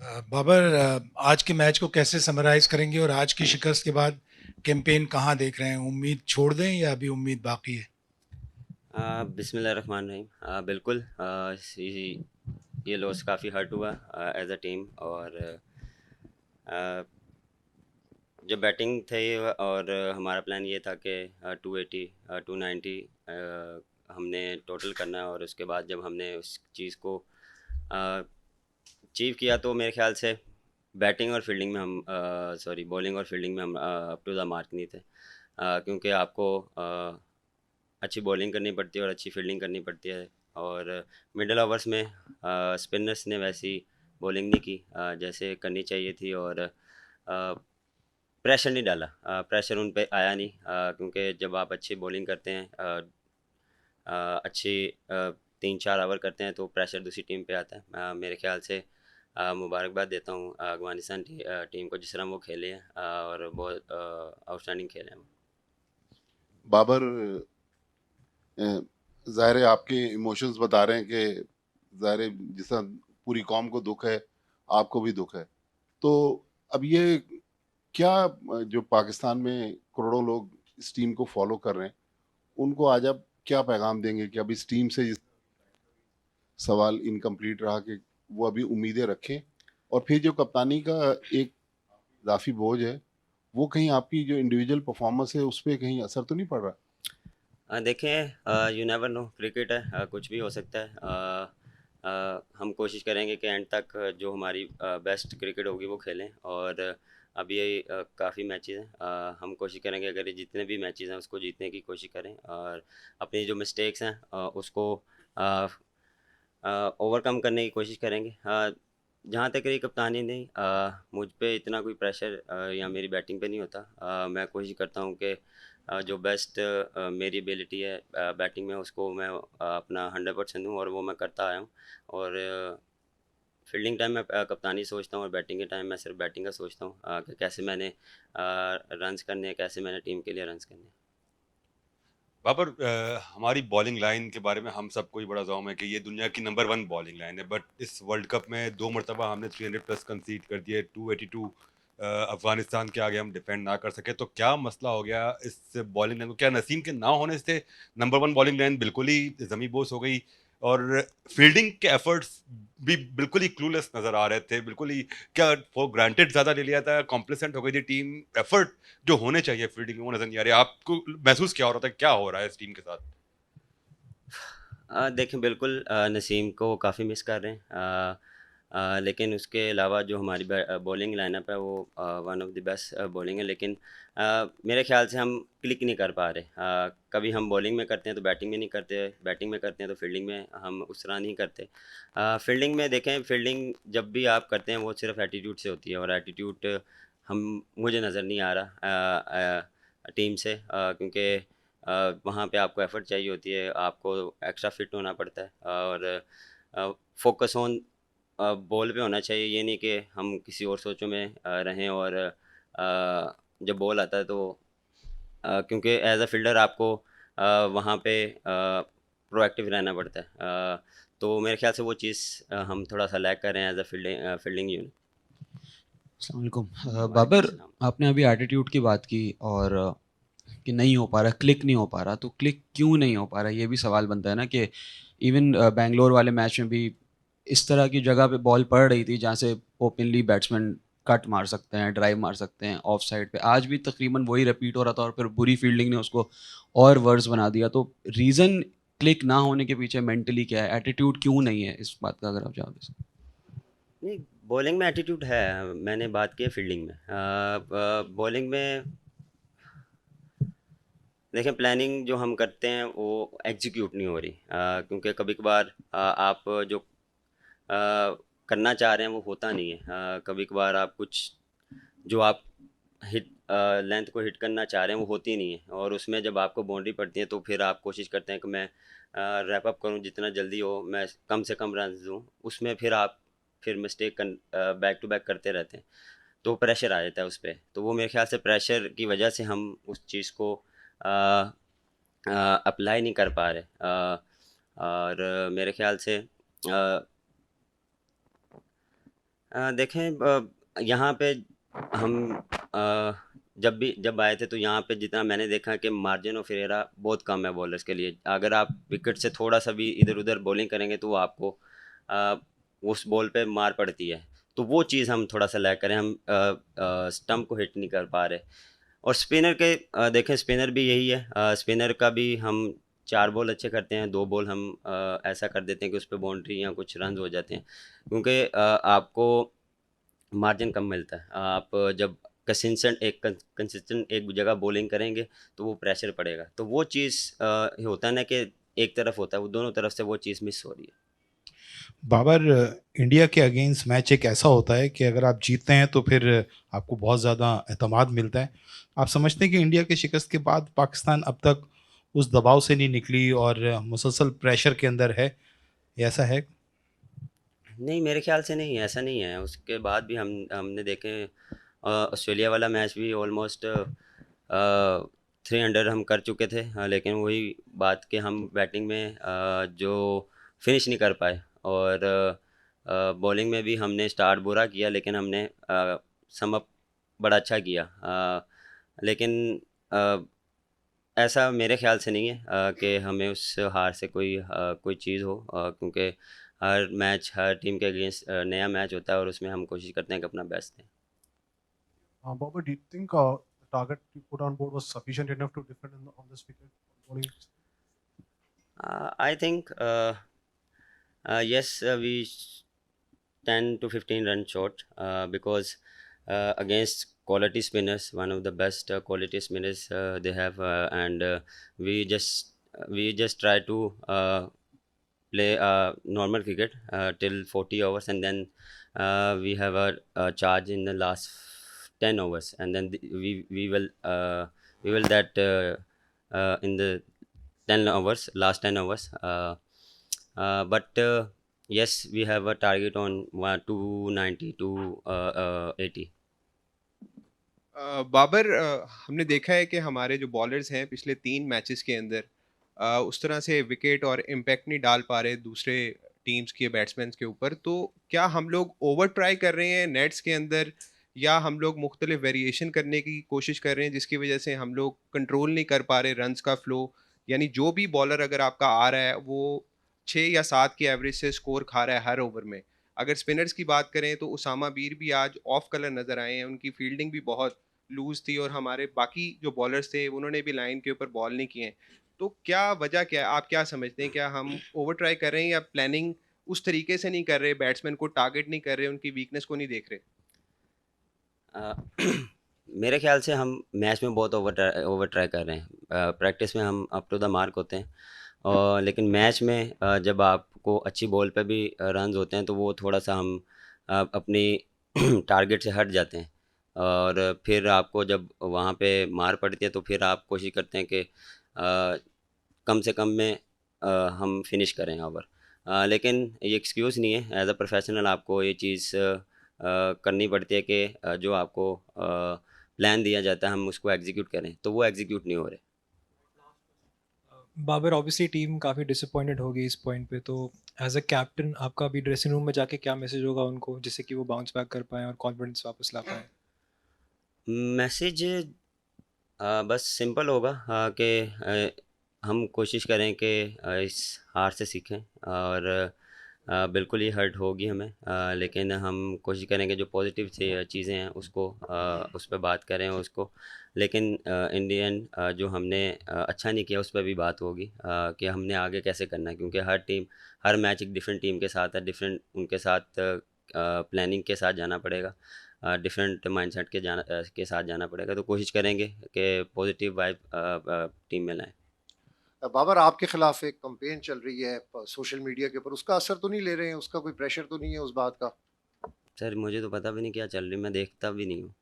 बाबर, आज के मैच को कैसे समराइज करेंगे और आज की शिकस्त के बाद कैंपेन कहाँ देख रहे हैं? उम्मीद छोड़ दें या अभी उम्मीद बाकी है? बिस्मिल्लाहिर्रहमानिर्रहीम। बिल्कुल, ये लॉस काफ़ी हर्ट हुआ एज अ टीम। और अ, जब बैटिंग थी और हमारा प्लान ये था कि 280 290 हमने टोटल करना है। और उसके बाद जब हमने उस चीज़ को अचीव किया तो मेरे ख्याल से बैटिंग और फील्डिंग में हम सॉरी बॉलिंग और फील्डिंग में हम अप टू द मार्क नहीं थे। क्योंकि आपको अच्छी बॉलिंग करनी पड़ती है और अच्छी फील्डिंग करनी पड़ती है। और मिडल ओवर्स में स्पिनर्स ने वैसी बॉलिंग नहीं की जैसे करनी चाहिए थी। और प्रेशर नहीं डाला, प्रेशर उन पे आया नहीं, क्योंकि जब आप अच्छी बॉलिंग करते हैं, अच्छी 3-4 ओवर करते हैं तो प्रेशर दूसरी टीम पे आता है। मेरे ख्याल से मुबारकबाद देता हूँ अफगानिस्तान टीम को, जिस तरह वो खेले हैं और बहुत आउटस्टैंडिंग खेले हैं। बाबर, ज़ाहिर है आपके इमोशंस बता रहे हैं कि ज़ाहिर है जिस तरह पूरी कौम को दुख है, आपको भी दुख है। तो अब ये क्या, जो पाकिस्तान में करोड़ों लोग इस टीम को फॉलो कर रहे हैं, उनको आज आप क्या पैगाम देंगे कि अब इस टीम से सवाल इनकम्प्लीट रहा कि वो अभी उम्मीदें रखें, और फिर जो कप्तानी का एक इजाफी बोझ है, वो कहीं आपकी जो इंडिविजुअल परफॉर्मेंस है उस पर कहीं असर तो नहीं पड़ रहा? देखें, यू नेवर नो, क्रिकेट है, कुछ भी हो सकता है। हम कोशिश करेंगे कि एंड तक जो हमारी बेस्ट क्रिकेट होगी वो खेलें। और अभी काफ़ी मैचेस हैं, हम कोशिश करेंगे अगर ये जितने भी मैचेस हैं उसको जीतने की कोशिश करें। और अपनी जो मिस्टेक्स हैं उसको ओवरकम करने की कोशिश करेंगे। जहाँ तक रही कप्तानी, नहीं, मुझ पे इतना कोई प्रेशर या मेरी बैटिंग पे नहीं होता। मैं कोशिश करता हूँ कि जो बेस्ट मेरी एबिलिटी है बैटिंग में उसको मैं अपना 100% दूँ, और वो मैं करता आया हूँ। और फील्डिंग टाइम में कप्तानी सोचता हूँ और बैटिंग के टाइम मैं सिर्फ बैटिंग का सोचता हूँ कि कैसे मैंने रन्स करने हैं, कैसे मैंने टीम के लिए रन्स करने हैं। बाबर, हमारी बॉलिंग लाइन के बारे में हम सबको ही बड़ा जौम है कि ये दुनिया की नंबर 1 बॉलिंग लाइन है। बट इस वर्ल्ड कप में 2 मरतबा हमने 300+ कंसीड कर दिए, 282 अफगानिस्तान के आगे हम डिफेंड ना कर सके। तो क्या मसला हो गया इस बॉलिंग लाइन को? क्या नसीम के ना होने से नंबर 1 बॉलिंग लाइन बिल्कुल ही जमी बोस हो गई? और फील्डिंग के एफर्ट्स भी बिल्कुल ही क्लूलेस नजर आ रहे थे, बिल्कुल ही क्या फॉर ग्रांटेड ज्यादा ले लिया था, कॉम्प्लेसेंट हो गई थी टीम। एफर्ट जो होने चाहिए फील्डिंग में वो नजर नहीं आ रहे। आपको महसूस क्या हो रहा था, क्या हो रहा है इस टीम के साथ? देखें, बिल्कुल नसीम को काफ़ी मिस कर रहे हैं। लेकिन उसके अलावा जो हमारी बॉलिंग लाइनअप है वो one of the best bowling है। लेकिन मेरे ख्याल से हम क्लिक नहीं कर पा रहे। कभी हम बॉलिंग में करते हैं तो बैटिंग में नहीं करते, बैटिंग में करते हैं तो फील्डिंग में हम उस तरह नहीं करते। फील्डिंग में देखें, फील्डिंग जब भी आप करते हैं वो सिर्फ एटीट्यूड से होती है, और एटीट्यूड हम मुझे नज़र नहीं आ रहा टीम से, क्योंकि वहाँ पे आपको एफर्ट चाहिए होती है, आपको एक्स्ट्रा फिट होना पड़ता है। और फोकस ऑन बॉल पे होना चाहिए। ये नहीं कि हम किसी और सोचों में रहें। और जब बॉल आता है तो क्योंकि एज अ फील्डर आपको वहाँ पे प्रोएक्टिव रहना पड़ता है। तो मेरे ख्याल से वो चीज़ हम थोड़ा सा लैग कर रहे हैं एज अ फील्डिंग यूनिट। अस्सलाम वालेकुम। वालेकुम बाबर, अस्सलाम। आपने अभी एटीट्यूड की बात की और कि नहीं हो पा रहा, क्लिक नहीं हो पा रहा, तो क्लिक क्यों नहीं हो पा रहा, ये भी सवाल बनता है ना कि इवन बैंगलोर वाले मैच में भी इस तरह की जगह पे बॉल पड़ रही थी जहाँ से ओपनली बैट्समैन कट मार सकते हैं, ड्राइव मार सकते हैं ऑफ साइड पे, आज भी तकरीबन वही रिपीट हो रहा था और फिर बुरी फील्डिंग ने उसको और वर्स बना दिया। तो रीज़न क्लिक ना होने के पीछे मेंटली क्या है, एटीट्यूड क्यों नहीं है, इस बात का अगर आप जवाब दे सकते। नहीं, बॉलिंग में एटीट्यूड है। मैंने बात की है फील्डिंग में। बॉलिंग में देखें, प्लानिंग जो हम करते हैं वो एग्जीक्यूट नहीं हो रही, क्योंकि कभी कभार आप जो करना चाह रहे हैं वो होता नहीं है। कभी कभार आप कुछ जो आप हिट लेंथ को हिट करना चाह रहे हैं वो होती नहीं है, और उसमें जब आपको बाउंड्री पड़ती है तो फिर आप कोशिश करते हैं कि मैं रैप अप करूं, जितना जल्दी हो मैं कम से कम रन दूं। उसमें फिर आप फिर मिस्टेक बैक टू बैक करते रहते हैं, तो प्रेशर आ जाता है उस पर। तो वो मेरे ख्याल से प्रेशर की वजह से हम उस चीज़ को अप्लाई नहीं कर पा रहे। और मेरे ख्याल से देखें यहाँ पे हम जब आए थे तो यहाँ पे जितना मैंने देखा कि मार्जिन ऑफ एरर बहुत कम है बॉलर्स के लिए। अगर आप विकेट से थोड़ा सा भी इधर उधर बॉलिंग करेंगे तो वो आपको अ, उस बॉल पे मार पड़ती है। तो वो चीज़ हम थोड़ा सा लैग करें, हम स्टंप को हिट नहीं कर पा रहे। और स्पिनर के देखें स्पिनर भी यही है, स्पिनर का भी हम 4 बॉल अच्छे करते हैं, 2 बॉल हम ऐसा कर देते हैं कि उस पे बाउंड्री या कुछ रन हो जाते हैं, क्योंकि आपको मार्जिन कम मिलता है। आप जब कंसिस्टेंट एक जगह बॉलिंग करेंगे तो वो प्रेशर पड़ेगा, तो वो चीज़ होता है ना कि एक तरफ होता है, वो दोनों तरफ से वो चीज़ मिस हो रही है। बाबर, इंडिया के अगेंस्ट मैच एक ऐसा होता है कि अगर आप जीतते हैं तो फिर आपको बहुत ज़्यादा एतमाद मिलता है। आप समझते हैं कि इंडिया के शिकस्त के बाद पाकिस्तान अब तक उस दबाव से नहीं निकली और मुसलसल प्रेशर के अंदर है, ये ऐसा है? नहीं, मेरे ख्याल से नहीं, ऐसा नहीं है। उसके बाद भी हमने देखे ऑस्ट्रेलिया वाला मैच भी ऑलमोस्ट 300 हम कर चुके थे, लेकिन वही बात कि हम बैटिंग में जो फिनिश नहीं कर पाए, और बॉलिंग में भी हमने स्टार्ट बुरा किया, लेकिन हमने सम अप बड़ा अच्छा किया। लेकिन अ, ऐसा मेरे ख्याल से नहीं है कि हमें उस हार से कोई चीज़ हो, क्योंकि हर मैच हर टीम के अगेंस्ट नया मैच होता है और उसमें हम कोशिश करते हैं कि अपना बेस्ट दें। Bobby, do you think the target you put on board was sufficient enough to defend on this wicket? Bowling? I think yes, we 10 to 15 run short, because against quality spinners, one of the best quality spinners they have, and we just try to play normal cricket till 40 overs, and then we have a charge in the last 10 overs, and then we will that in the 10 overs, last 10 overs. But yes, we have a target on 290 to 80. Babar, हमने देखा है कि हमारे जो bowlers हैं पिछले 3 matches के अंदर उस तरह से विकेट और इम्पैक्ट नहीं डाल पा रहे दूसरे टीम्स के बैट्समैन के ऊपर। तो क्या हम लोग ओवर ट्राई कर रहे हैं नेट्स के अंदर, या हम लोग मुख्तलिफ वेरिएशन करने की कोशिश कर रहे हैं जिसकी वजह से हम लोग कंट्रोल नहीं कर पा रहे रन्स का फ्लो? यानी जो भी बॉलर अगर आपका आ रहा है वो 6 या 7 की एवरेज से स्कोर खा रहा है हर ओवर में। अगर स्पिनर्स की बात करें तो उसामा बीर भी आज ऑफ कलर नज़र आए हैं, उनकी फील्डिंग भी बहुत लूज़ थी, और हमारे बाकी जो बॉलर्स थे उन्होंने भी लाइन के ऊपर बॉल नहीं किए हैं। तो क्या वजह क्या है? आप क्या समझते हैं? क्या हम ओवर ट्राई कर रहे हैं, या प्लानिंग उस तरीके से नहीं कर रहे, बैट्समैन को टारगेट नहीं कर रहे, उनकी वीकनेस को नहीं देख रहे? अ, मेरे ख्याल से हम मैच में बहुत ओवर ट्राई कर रहे हैं। प्रैक्टिस में हम अप टू द मार्क होते हैं, और लेकिन मैच में जब आपको अच्छी बॉल पे भी रन्स होते हैं तो वो थोड़ा सा हम अपनी टारगेट से हट जाते हैं, और फिर आपको जब वहाँ पे मार पड़ती है तो फिर आप कोशिश करते हैं कि कम से कम में हम फिनिश करें ओवर। लेकिन ये एक्सक्यूज़ नहीं है, एज अ प्रोफेशनल आपको ये चीज़ करनी पड़ती है कि जो आपको प्लान दिया जाता है हम उसको एग्जीक्यूट करें, तो वो एग्जीक्यूट नहीं हो रहे। बाबर, ऑब्वियसली टीम काफ़ी डिसअपॉइंटेड होगी इस पॉइंट पे, तो एज अ कैप्टन आपका अभी ड्रेसिंग रूम में जाके क्या मैसेज होगा उनको, जिससे कि वो बाउंस बैक कर पाएँ और कॉन्फिडेंस वापस ला पाएँ? मैसेज बस सिंपल होगा कि हम कोशिश करें कि इस हार से सीखें, और बिल्कुल ये हर्ट होगी हमें, लेकिन हम कोशिश करेंगे जो पॉजिटिव चीज़ें हैं उसको उस पर बात करें उसको। लेकिन इन दी एंड जो हमने अच्छा नहीं किया उस पर भी बात होगी कि हमने आगे कैसे करना है, क्योंकि हर मैच एक डिफरेंट टीम के साथ है, डिफरेंट उनके साथ प्लानिंग के साथ जाना पड़ेगा, डिफरेंट माइंडसेट के साथ जाना पड़ेगा। तो कोशिश करेंगे कि पॉजिटिव वाइब टीम में लाएं। बाबर, आपके खिलाफ एक कंपेन चल रही है सोशल मीडिया के ऊपर, उसका असर तो नहीं ले रहे हैं? उसका कोई प्रेशर तो नहीं है उस बात का? सर मुझे तो पता भी नहीं क्या चल रही, मैं देखता भी नहीं हूँ।